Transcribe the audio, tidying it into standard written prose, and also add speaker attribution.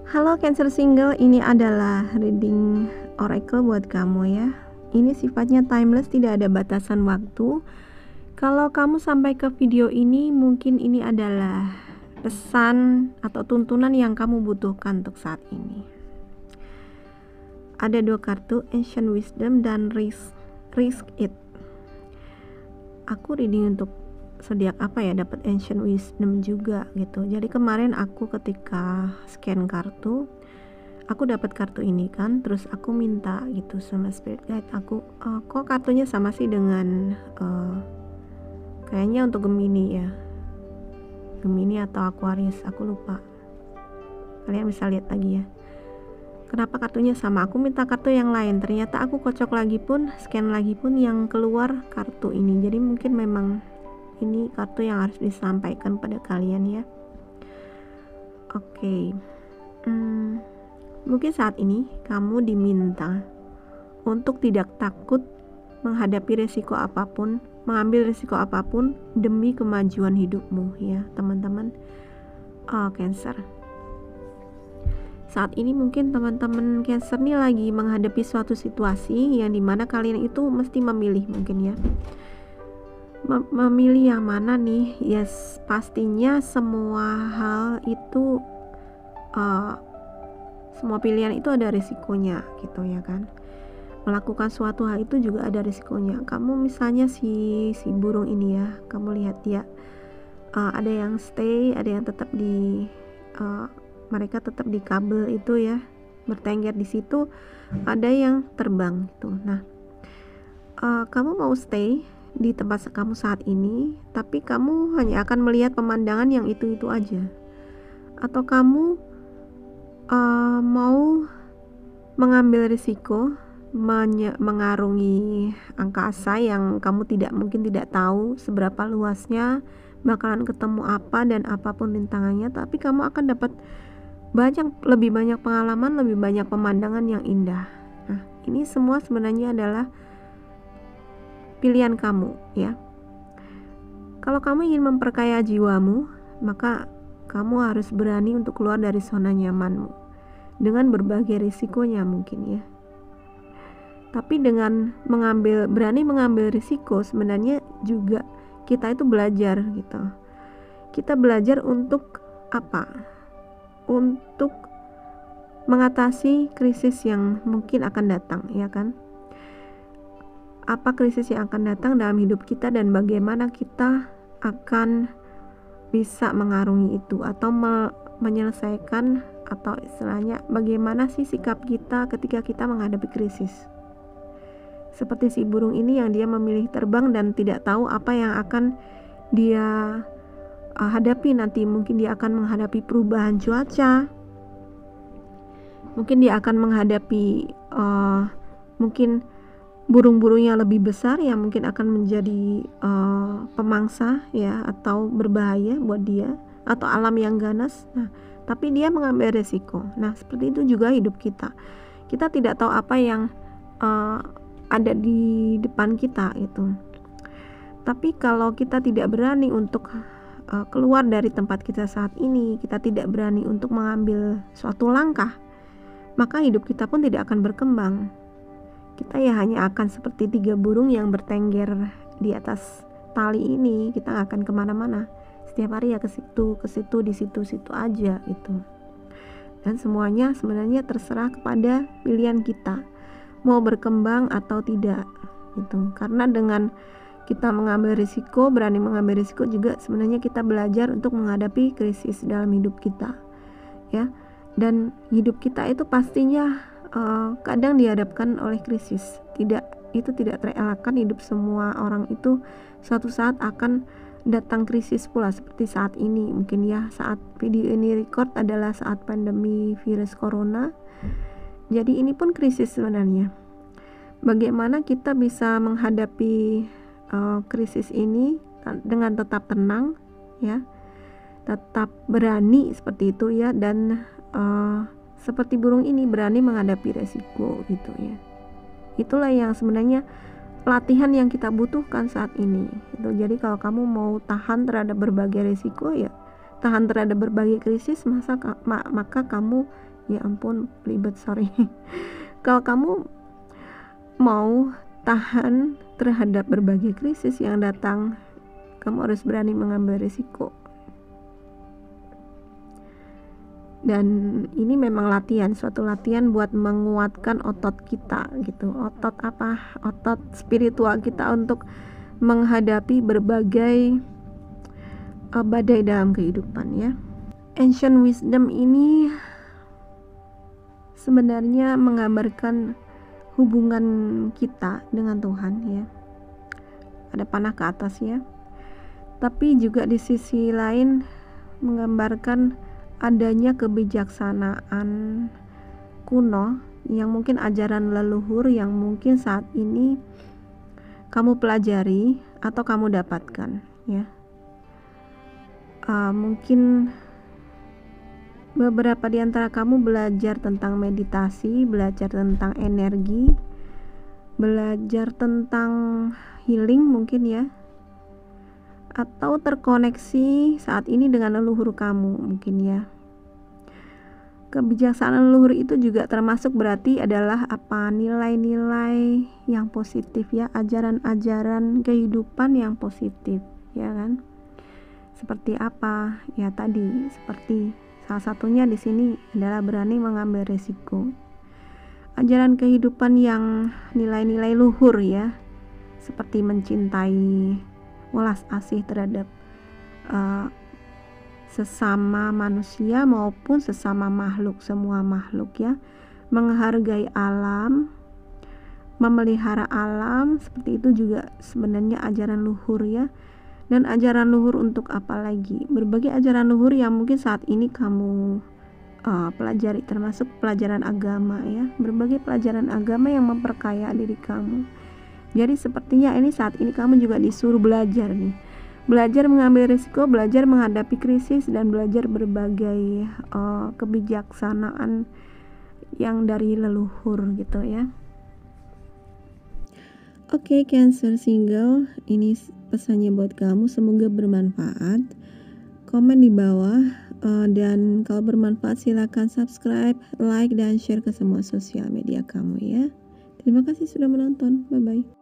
Speaker 1: Halo Cancer Single, ini adalah reading oracle buat kamu ya. Ini sifatnya timeless, tidak ada batasan waktu. Kalau kamu sampai ke video ini, mungkin ini adalah pesan atau tuntunan yang kamu butuhkan untuk saat ini. Ada dua kartu, Ancient Wisdom dan Risk It. Aku reading untuk zodiak apa ya, dapat Ancient Wisdom juga gitu. Jadi kemarin aku ketika scan kartu, aku dapat kartu ini kan, terus aku minta gitu sama spirit guide aku, kok kartunya sama sih dengan kayaknya untuk Gemini ya, Gemini atau Aquarius, aku lupa. Kalian bisa lihat lagi ya, kenapa kartunya sama. Aku minta kartu yang lain, ternyata aku kocok lagi pun, scan lagi pun yang keluar kartu ini. Jadi mungkin memang ini kartu yang harus disampaikan pada kalian ya. Oke. Mungkin saat ini kamu diminta untuk tidak takut menghadapi resiko apapun, mengambil resiko apapun demi kemajuan hidupmu ya teman-teman Cancer. Saat ini mungkin teman-teman Cancer nih lagi menghadapi suatu situasi yang dimana kalian itu mesti memilih mungkin ya. Memilih yang mana nih? Yes, pastinya semua hal itu semua pilihan itu ada risikonya gitu ya kan. Melakukan suatu hal itu juga ada risikonya. Kamu misalnya si burung ini ya, kamu lihat dia ada yang stay, ada yang tetap di mereka tetap di kabel itu ya, bertengger di situ, ada yang terbang gitu. Nah, kamu mau stay di tempat kamu saat ini, tapi kamu hanya akan melihat pemandangan yang itu aja, atau kamu mau mengambil risiko mengarungi angkasa yang kamu mungkin tidak tahu seberapa luasnya, bakalan ketemu apa dan apapun rintangannya, tapi kamu akan dapat lebih banyak pengalaman, lebih banyak pemandangan yang indah. Nah, ini semua sebenarnya adalah pilihan kamu ya. Kalau kamu ingin memperkaya jiwamu, maka kamu harus berani untuk keluar dari zona nyamanmu dengan berbagai risikonya mungkin ya. Tapi dengan berani mengambil risiko, sebenarnya juga kita itu belajar gitu. Kita belajar untuk apa? Untuk mengatasi krisis yang mungkin akan datang ya kan. Apa krisis yang akan datang dalam hidup kita dan bagaimana kita akan bisa mengarungi itu atau menyelesaikan, atau istilahnya bagaimana sih sikap kita ketika kita menghadapi krisis. Seperti si burung ini yang dia memilih terbang dan tidak tahu apa yang akan dia hadapi nanti. Mungkin dia akan menghadapi perubahan cuaca, mungkin dia akan menghadapi mungkin burung-burung yang lebih besar yang mungkin akan menjadi pemangsa ya, atau berbahaya buat dia, atau alam yang ganas. Nah, tapi dia mengambil resiko. Nah, seperti itu juga hidup kita. Kita tidak tahu apa yang ada di depan kita itu. Tapi kalau kita tidak berani untuk keluar dari tempat kita saat ini, kita tidak berani untuk mengambil suatu langkah, maka hidup kita pun tidak akan berkembang. Kita ya hanya akan seperti 3 burung yang bertengger di atas tali ini. Kita gak akan kemana-mana. Setiap hari ya ke situ, di situ aja gitu. Dan semuanya sebenarnya terserah kepada pilihan kita, mau berkembang atau tidak gitu. Karena dengan kita mengambil risiko, berani mengambil risiko juga sebenarnya kita belajar untuk menghadapi krisis dalam hidup kita ya. Dan hidup kita itu pastinya kadang dihadapkan oleh krisis. Itu tidak terelakkan. Hidup semua orang itu suatu saat akan datang krisis pula, seperti saat ini mungkin ya. Saat video ini record adalah saat pandemi virus corona. Jadi ini pun krisis sebenarnya. Bagaimana kita bisa menghadapi krisis ini dengan tetap tenang ya, tetap berani seperti itu ya, dan seperti burung ini berani menghadapi resiko gitu ya. Itulah yang sebenarnya latihan yang kita butuhkan saat ini gitu. Jadi kalau kamu mau tahan terhadap berbagai resiko ya, tahan terhadap berbagai krisis, maka kamu Ya ampun, ribet, sorry. Kalau kamu mau tahan terhadap berbagai krisis yang datang, kamu harus berani mengambil risiko. Dan ini memang latihan, suatu latihan buat menguatkan otot kita gitu. Otot apa? Otot spiritual kita untuk menghadapi berbagai badai dalam kehidupan ya. Ancient wisdom ini sebenarnya menggambarkan hubungan kita dengan Tuhan ya. Ada panah ke atas ya. Tapi juga di sisi lain menggambarkan adanya kebijaksanaan kuno yang mungkin ajaran leluhur yang mungkin saat ini kamu pelajari atau kamu dapatkan ya. Mungkin beberapa di antara kamu belajar tentang meditasi, belajar tentang energi, belajar tentang healing mungkin ya, atau terkoneksi saat ini dengan leluhur kamu mungkin ya. Kebijaksanaan leluhur itu juga termasuk berarti adalah apa, nilai-nilai yang positif ya, ajaran-ajaran kehidupan yang positif ya kan. Seperti apa ya tadi, seperti salah satunya di sini adalah berani mengambil risiko. Ajaran kehidupan yang nilai-nilai luhur ya, seperti mencintai, welas asih terhadap sesama manusia maupun sesama makhluk, semua makhluk ya, menghargai alam, memelihara alam, seperti itu juga sebenarnya ajaran luhur ya. Dan ajaran luhur untuk apa lagi? Berbagai ajaran luhur yang mungkin saat ini kamu pelajari, termasuk pelajaran agama ya, berbagai pelajaran agama yang memperkaya diri kamu. Jadi sepertinya ini saat ini kamu juga disuruh belajar nih, belajar mengambil risiko, belajar menghadapi krisis, dan belajar berbagai kebijaksanaan yang dari leluhur gitu ya. Oke, Cancer single, ini pesannya buat kamu, semoga bermanfaat. Komen di bawah, dan kalau bermanfaat silakan subscribe, like, dan share ke semua sosial media kamu ya. Terima kasih sudah menonton, bye bye.